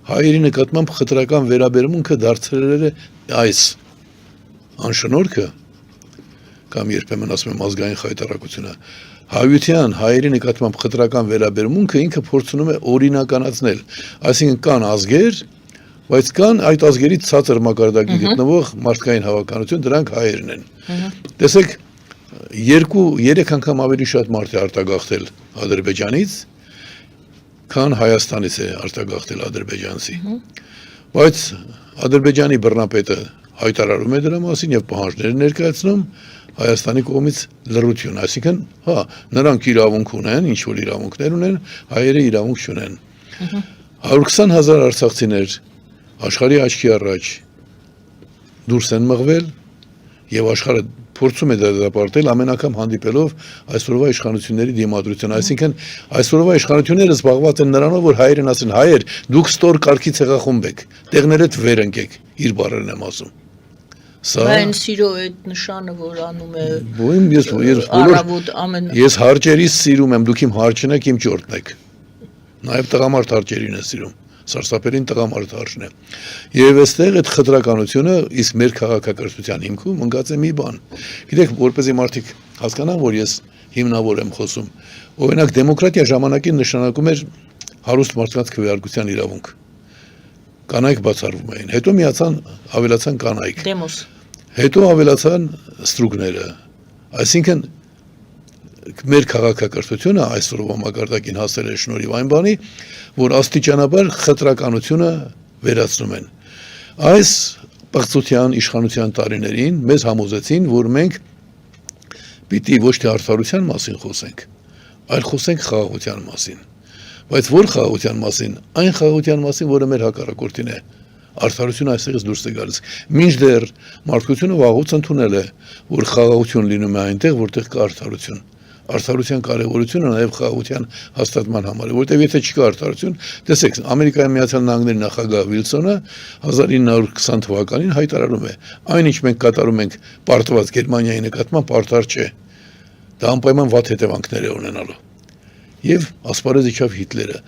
հայերի նկատմամբ խտրական վերաբերմունքը դարձրել է այս անշնորհքը կամ երբեմն ասում եմ ազգային խայտարակությունը հայության հայերի նկատմամբ խտրական վերաբերմունքը ինքը փորձում է օրինականացնել, այսինքն կան ազգեր, բայց կան այդ ազգերից ցածր մակարդակի գտնվող մարդկային հավաքականություն, դրանք հայերն են։ Տեսեք, 2-3 անգամ ավելի շատ մարդ է արտագաղթել Ադրբեջանից, քան Հայաստանից է արտագաղթել ադրբեջանցի։ Բայց Ադրբեջանի բռնապետը հայտարարում է դրա մասին եւ պահանջներ ներկայացնում Հայաստանի կողմից լռություն, այսինքն, հա, նրանք իրավունք ունեն, ինչ որ իրավունքներ ունեն, հայերը իրավունք չունեն։ 120,000 արցախցիներ աշխարհի աչքի առաջ դուրս են մղվել եւ աշխարհը փորձում է դատապարտել ամեն անգամ հանդիպելով այսօրվա իշխանությունների դիմադրություն, այսինքն այսօրվա իշխանությունները զբաղված են նրանով, որ հայերն ասեն հայեր, դուք ստոր կարգի ցեղախումբ եք, տեղներդ վեր ընկեք, իր բառերն եմ ասում։ Այն սիրո այդ նշանը, որ անում է ես հարճերից սիրում եմ, դուք իմ հարճն եք, իմ ճորտն եք։ Նաև տղամարդ հարճերին է սիրում, սարսափերին տղամարդ հարճն է։ Եվ այստեղ այդ խտրականությունը իսկ մեր քաղաքակրթության հիմքում ընկած է մի բան։ Գիտեք, որպեսզի մարդիկ հասկանան, որ ես հիմնավոր եմ խոսում, օրինակ դեմոկրատիա ժամանակին նշանակում էր հարուստ մարդկանց քվեարկության իրավունք։ Կանայք բացառվում էին, հետո ավելացան կանայք։ Դեմոս։ Հետո ավելացան ստրուկները, այսինքն մեր քաղաքակրթությունը այսօրվա մակարդակին հասել է շնորհիվ այն բանի, որ աստիճանաբար խտրականությունը վերացնում են։ Այս պղծության իշխանության տարիներին մեզ համոզեցին, որ մենք պիտի ոչ թե արդարության մասին խոսենք, այլ խոսենք խաղաղության մասին։ Բայց որ խաղաղության մասին, այն խաղաղության մասին, որը մեր հակառակորդին է, արդարությունը այստեղից դուրս է գալիս։ Մինչդեռ մարդկությունը վաղուց ընդունել է, որ խաղաղություն լինում է այնտեղ, որտեղ կա արդարություն։ Արդարության կարևորությունը նաև խաղաղության հաստատման համար է, որտեղ եթե չկա արդարություն, տեսեք, Ամերիկայի Միացյալ Նահանգների նախագահ Վիլսոնը 1920 թվականին հայտարարում է. այն ինչ մենք կատարում ենք պարտված Գերմանիայի նկատմամբ արդար չէ։ Դա անպայման վատ հետևանքներ է ունենալու։ Եվ ասպարեզ իջավ Հիտլերը։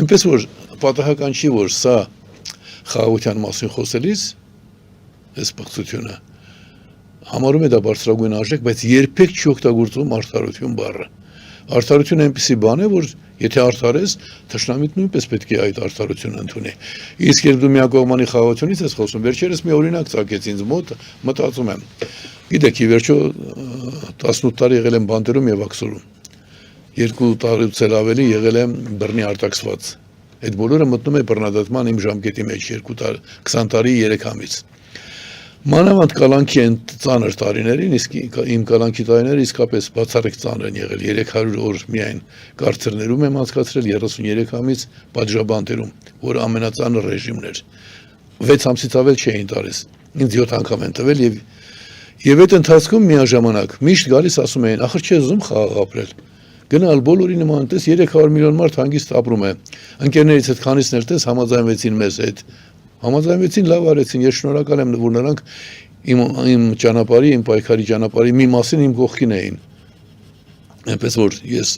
Այնպես որ պատահական չի, որ սա խաղաղության մասին խոսելիս այս պղծությունը համարում է դա բարձրագույն արժեք, բայց երբեք չի օգտագործում արդարություն բառը։ Արդարությունը այնպիսի բան է, որ եթե արդար ես, թշնամիտ նույնպես պետք է այդ արդարությունը ընդունի։ Իսկ երբ դու միակողմանի խաղաղությունից ես խոսում, վերջերս մի օրինակ ծագեց ինձ մոտ, մտածում եմ։ Գիտեք, ի վերջո 18 տարի եղել եմ Բանդերում եւ Աքսորում։ 2 տարուց էլ ավելի եղել եմ բռնի արտաքսված։ Այդ բոլորը մտնում է բռնադատման իմ ժամկետի մեջ 20 տարի 3 ամիս։ Մանավանդ կալանքի են ծանր տարիներին, իսկ իմ կալանքի տարիները իսկապես բացառիկ ծանր են եղել։ 300 օր միայն կարծրներում եմ անցկացրել 33 ամիս պատժաբանտերում, որ ամենածանր ռեժիմն էր։ 6 ամսից ավել չէին տալիս։ Ինձ 7 անգամ են տվել եւ այդ ընթացքում միաժամանակ միշտ գալիս ասում էին, ախր չես ուզում խաղաղ ապրել։ Գնալ բոլորի նման, տես 300 միլիոն մարդ հանգիստ ապրում է։ Ընկերներից հետ քանիսներ տես համաձայնվեցին մեզ հետ։ Համաձայնվեցին, լավ արեցին, ես շնորհակալ եմ, որ նրանք իմ ճանապարհի, իմ պայքարի ճանապարհի մի մասին իմ կողքին էին։ Այնպես որ ես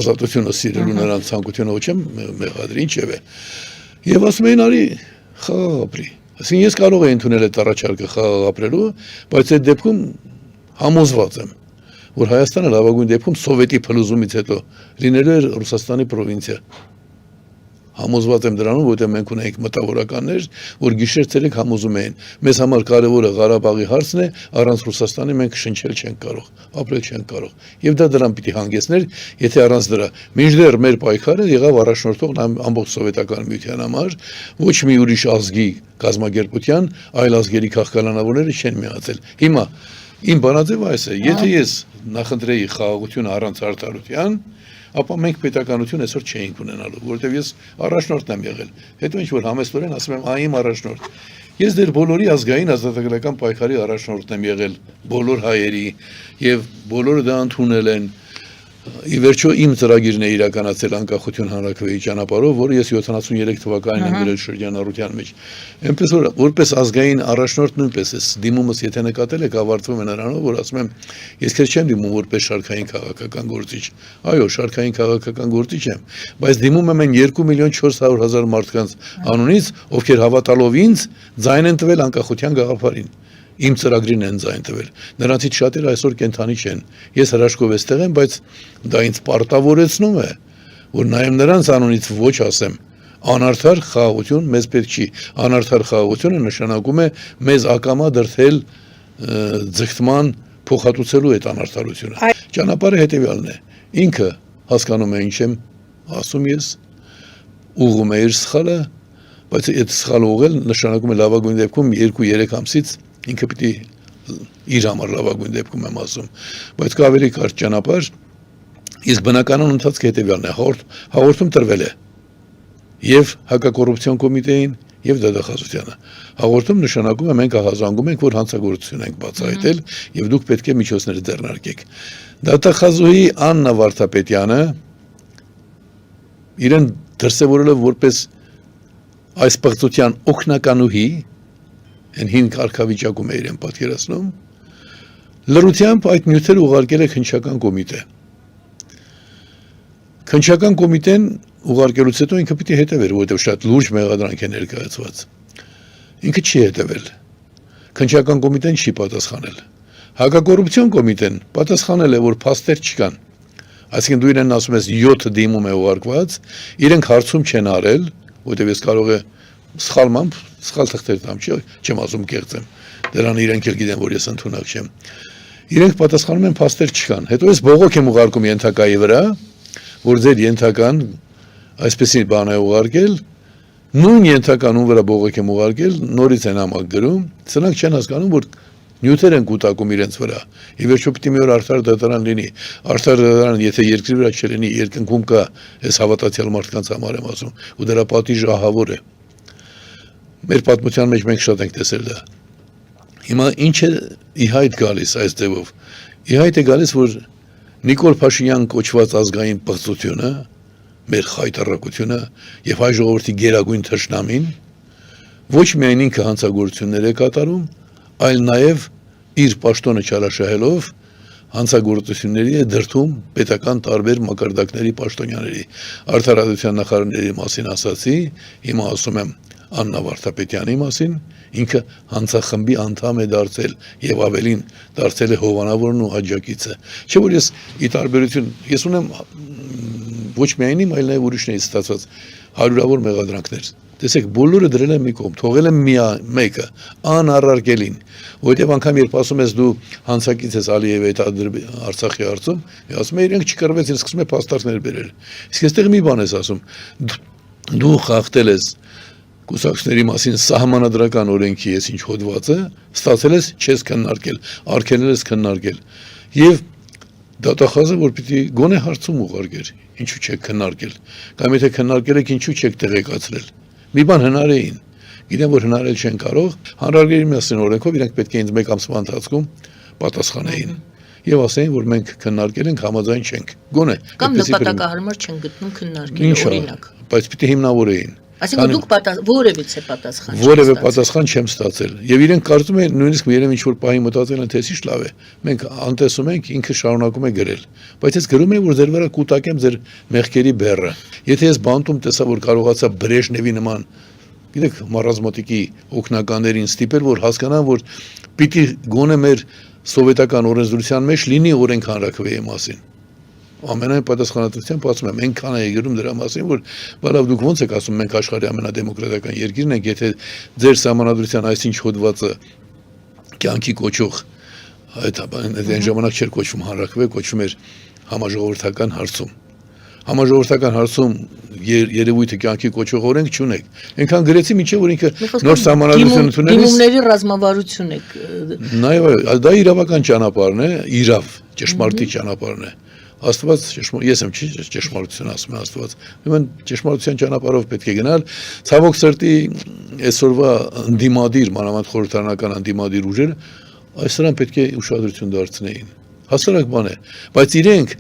ազատությունը սիրելու նրանց ցանկությունը ոչ եմ մեղադրի, ինչևէ։ Եվ ասում էին, արի խաղաղ ապրի։ Այսինքն ես կարող եմ ընդունել այդ առաջարկը խաղաղ ապրելու, բայց այդ դեպքում համոզված եմ, որ Հայաստանը լավագույն դեպքում սովետի փլուզումից հետո լինելու էր Ռուսաստանի պրովինցիա։ Համոզված եմ դրանում, որտեղ մենք ունենք մտավորականներ, որ գիշեր-ցերեկ համոզում էին։ Մեզ համար կարևորը Ղարաբաղի հարցն է, առանց Ռուսաստանի մենք շնչել չենք կարող, ապրել չենք կարող։ Եվ դա դրան պիտի հանգեցներ, եթե առանց դրա։ Մինչդեռ մեր պայքարը եղավ առաջնորդող ամբողջ սովետական միության համար, ոչ մի ուրիշ ազգի կազմակերպության, այլ ազգերի քաղաքականավորները չեն միացել։ Հիմա իմ բանաձևը այս է, եթե ես նախընտրեի խաղաղությունը առանց արդարության, ապա մենք պետականություն այսօր չէինք ունենալու, որովհետև ես առաջնորդն եմ եղել։ Հետո ինչ որ համեստորեն ասում եմ, այ իմ առաջնորդ։ Ես դեռ բոլորի ազգային ազատագրական պայքարի առաջնորդն եմ եղել, բոլոր հայերի, եւ բոլորը դա ընդունել են։ ի վերջո իմ ծրագիրն է իրականացել անկախություն հանրաքվեի ճանապարհով, որը ես 73 թվականին եմ գրել շրջանառության մեջ։ Այնպես որ որպես ազգային առաջնորդ նույնպես էս դիմումս եթե նկատել եք ավարտվում է նրանով, որ ասում եմ ես քեզ չեմ դիմում որպես շարքային քաղաքական գործիչ։ Այո, շարքային քաղաքական գործիչ եմ, բայց դիմում եմ այն 2.400.000 մարդկանց անունից, ովքեր հավատալով ինձ ձայն են տվել անկախության գաղափարին։ Իմ ծրագրին են ձայն տվել։ Նրանցից շատերը այսօր կենթանի չեն։ Ես հրաշքով էստեղ եմ, բայց դա ինձ պարտավորեցնում է, որ նաև նրանց անունից ոչ ասեմ։ Անարդար խաղաղություն մեզ պետք չի։ Անարդար խաղաղությունը նշանակում է մեզ ակամա դրդել ձգտման փոխհատուցելու այդ անարդարությունը։ Ճանապարհը հետևյալն է։ Ինքը հասկանում է ինչ եմ ասում ես, ուղղում է իր սխալը, բայց այդ սխալը ուղղել նշանակում է լավագույն դեպքում 2-3 ամսից ինքը պիտի իր համար լավագույն դեպքում եմ ասում, բայց կա ավելի կարճ ճանապարհ, իսկ բնականon ընթացքը հետևյալն է, հաղորդում տրվել է եւ հակակոռուպցիոն կոմիտեին եւ դատախազությանը։ Հաղորդում նշանակում է մենք ահազանգում ենք, որ հանցագործություն ենք բացահայտել եւ դուք պետք է միջոցներ ձեռնարկեք։ Դատախազուհի Աննա Վարդապետյանը իրեն դրսևորել է որպես այս պղծության օգնականուհի, այն հին կարգավիճակում է իրեն պատկերացնում, լրությամբ այդ նյութերը ուղարկել է քննչական կոմիտե։ Քննչական կոմիտեն ուղարկելուց հետո ինքը պիտի հետևեր, որովհետև շատ լուրջ մեղադրանք է ներկայացված։ Ինքը չի հետևել։ Քննչական կոմիտեն չի պատասխանել։ Հակակոռուպցիոն կոմիտեն պատասխանել է, որ փաստեր չկան։ Այսինքն դու իրեն ասում ես 7 դիմում է ուղարկված, իրենք հարցում չեն արել, որովհետև ես կարող է սխալմամբ, սխալ թղթեր տամ, չեմ ասում կեղծ եմ, դրան իրենք էլ գիտեն, որ ես ընդունակ չեմ։ Իրենք պատասխանում են փաստեր չկան։ Հետո ես բողոք եմ ուղարկում ենթակայի վրա, որ ձեր ենթական այսպեսի բան է ուղարկել, նույն ենթականուն վրա բողոք եմ ուղարկել, նորից են համակ գրում, սրանք չեն հասկանում, որ նյութեր են կուտակում իրենց վրա։ Ի վերջո պիտի մի օր արդար դատարան լինի։ Արդար դատարան, եթե երկրի վրա չլինի, երկնքում կա, այս հավատացյալ մարդկանց համար եմ ասում, ու դրա պատիժը ահավոր է։ Մեր պատմության մեջ մենք շատ ենք տեսել դա։ Հիմա ինչ է ի հայտ գալիս այս ձևով։ Ի հայտ է գալիս, որ Նիկոլ Փաշինյան կոչված ազգային պղծությունը, մեր խայտառակությունը եւ հայ ժողովրդի գերագույն թշնամին ոչ միայն ինքը հանցագործություններ է կատարում, այլ նաեւ իր պաշտոնը չարաշահելով հանցագործությունների է դրդում պետական տարբեր մակարդակների պաշտոնյաների։ Արդարադատության նախարարների մասին ասացի, հիմա ասում եմ Աննա Վարդապետյանի մասին, ինքը հանցախմբի անդամ է դարձել եւ ավելին դարձել է հովանավորն ու աջակիցը։ Չէ՞ որ ես ի տարբերություն ես ունեմ ոչ միայն իմ, այլ նաեւ ուրիշներից ստացած հարյուրավոր մեղադրանքներ։ Տեսեք, բոլորը դրել են մի կողմ, թողել են մեկը, անառարկելին, որովհետև անգամ երբ ասում ես դու հանցակից ես Ալիևի հետ Արցախի հարցում, ասում է իրենք չկրվեցին, սկսում է փաստարկներ բերել։ Իսկ այստեղ մի բան ես ասում, դու խախտել ես կուսակցների մասին սահմանադրական օրենքի ես ինչ հոդվածը, ստացել ես չես քննարկել, արգելել ես քննարկել։ Եվ դատախազը որ պիտի գոնե հարցում ուղարկեր, ինչու չեք քննարկել, կամ եթե քննարկել եք, ինչու չեք տեղեկացրել։ Մի բան հնարեին, գիտեմ որ հնարել չեն կարող, հանրարգերի մասին օրենքով իրենք պետք է ինձ մեկ ամսվա ընթացքում պատասխանեին եւ ասեին, որ մենք քննարկել ենք, համաձայն չենք։ Գոնե կամ նպատակահարմար չեն գտնում քննարկել օրինակ։ Բայց պիտի հիմնավորեին։ Այսինքն դուք որևիցե պատասխան չեք որևէ պատասխան չեմ ստացել եւ իրենք կարծում են նույնիսկ երևի ինչ որ պահի մտածել են թե էս ինչ լավ է մենք անտեսում ենք ինքը շարունակում է գրել բայց ես գրում եմ որ ձեր վրա կուտակեմ ձեր մեղքերի բեռը եթե ես բանտում տեսա որ կարողացա Բրեժնևի նման գիտեք մարազմատիկի օգնականներին ստիպել որ հասկանան որ պիտի գոնե մեր սովետական օրենսդրության մեջ լինի օրենք հանրաքվեի մասին ամենայն պատասխանատվությամբ ասում եմ, այնքան է գրում դրա մասին, որ բալավ դուք ոնց եք ասում, մենք աշխարհի ամենադեմոկրատական երկիրն ենք, եթե ձեր սահմանադրության այսինչ հոդվածը կյանքի կոչող, այդ ժամանակ չէր կոչվում հանրաքվե, կոչվում էր համաժողովրդական հարցում։ Համաժողովրդական հարցում երևույթը կյանքի կոչող օրենք չունեք։ Այնքան գրեցի, մինչև որ ինքը նոր սահմանադրություն ընդունելիս դիմումների ռազմավարություն եք։ Նաեւ դա իրավական ճանապարհն է, իրավ, ճշմարտի ճանապարհն է։ Աստված ես եմ ճշմարտություն ասում Աստված։ Ուրեմն ճշմարտության ճանապարհով պետք է գնալ։ Ցավոք սրտի այսօրվա անդիմադիր, մանավանդ խորհրդարանական անդիմադիր ուժերը այս դրան պետք է ուշադրություն դարձնեին։ Հասարակ բան է, բայց իրենք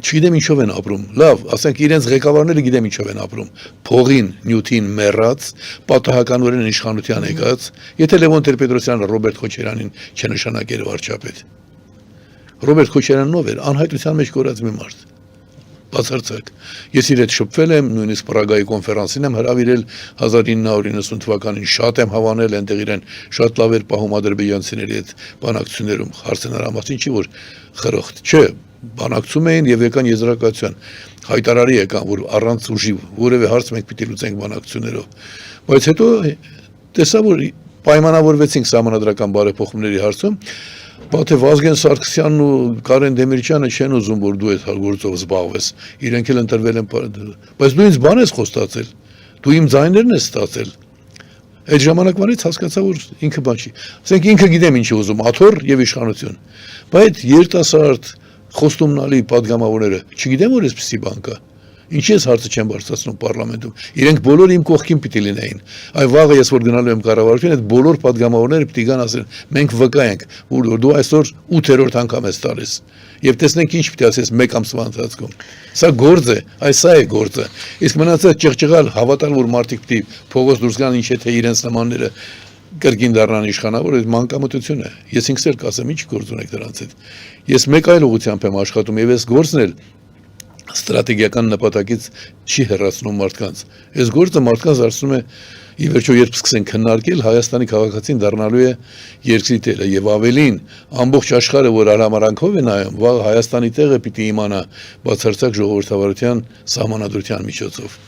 չգիտեմ ինչով են ապրում։ Լավ, ասենք իրենց ղեկավարները գիտեմ ինչով են ապրում։ Փողին, նյութին մեռած, պատահականորեն իշխանության եկած, եթե Լևոն Տեր-Պետրոսյանը Ռոբերտ Քոչարյանին չնշանակեր վարչապետ։ Ռոբերտ Քոչարյանն ով էր, անհայտության մեջ կորած մի մարդ։ Բացարձակ։ Ես իր հետ շփվել եմ, նույնիսկ Պրագայի կոնֆերանսին եմ հրավիրել 1990 թվականին, շատ եմ հավանել, այնտեղ իրեն շատ լավ էր պահում ադրբեջանցիների հետ բանակցություններում, հարցը նրա մասին չի, որ խրոխտ, չէ, բանակցում էին եւ եկան եզրակացության, հայտարարի եկան, որ առանց ուժի որևէ հարց մենք պիտի լուծենք բանակցություններով, բայց հետո տեսա, որ պայմանավորվեցինք սահմանադրական բարեփոխումների հարցում, Բաթե Վազգեն Սարգսյանն ու Կարեն Դեմիրճյանը չեն ուզում, որ դու այդ գործով զբաղվես, իրենք էլ ընտրվել են, բայց դու ինձ բան ես խոստացել, դու իմ ձայներն ես ստացել, այդ ժամանակվանից հասկացա, որ ինքը բան չի, ասենք ինքը գիտեմ ինչ է ուզում, աթոռ եւ իշխանություն, բայց երիտասարդ խոստումնալի падգամավորները, չգիտեմ որ էսպիսի բան կա, ինչի ես հարցը չեմ բարձրացնում պարլամենտում, իրենք բոլոր իմ կողքին պիտի լինեին, այ վաղը ես որ գնալու եմ կառավարություն, այդ բոլոր падգամավորները պիտի գան ասեն, մենք վկա ենք, որ դու այսօր 8-րդ անգամ ես տալիս, եւ տեսնենք ինչ պիտի ասես մեկ ամսվա ընթացքում, սա գործ է, այս սա է գործը, իսկ մնացած ճղճղալ հավատալ, որ մարդիկ պիտի փողոց դուրս գան, ինչ եթե իրենց նմանները կրկին դառնան իշխանավոր, այդ մանկամտություն է, ես ինքս էլ կասեմ, ինչ գործ ունեք դրանց հետ, ես մեկ այլ ուղղությամբ եմ աշխատում եւ այս գործն էլ ստրատեգիական նպատակից չի հեռացնում մարդկանց։ Այս գործը մարդկանց դարձնում է ի վերջո երբ սկսեն քննարկել Հայաստանի քաղաքացին դառնալու է երկրի տերը եւ ավելին ամբողջ աշխարհը որ արհամարանքով է նայում, վաղ Հայաստանի տեղը պիտի իմանա բացարձակ ժողովրդավարության սահմանադրության միջոցով։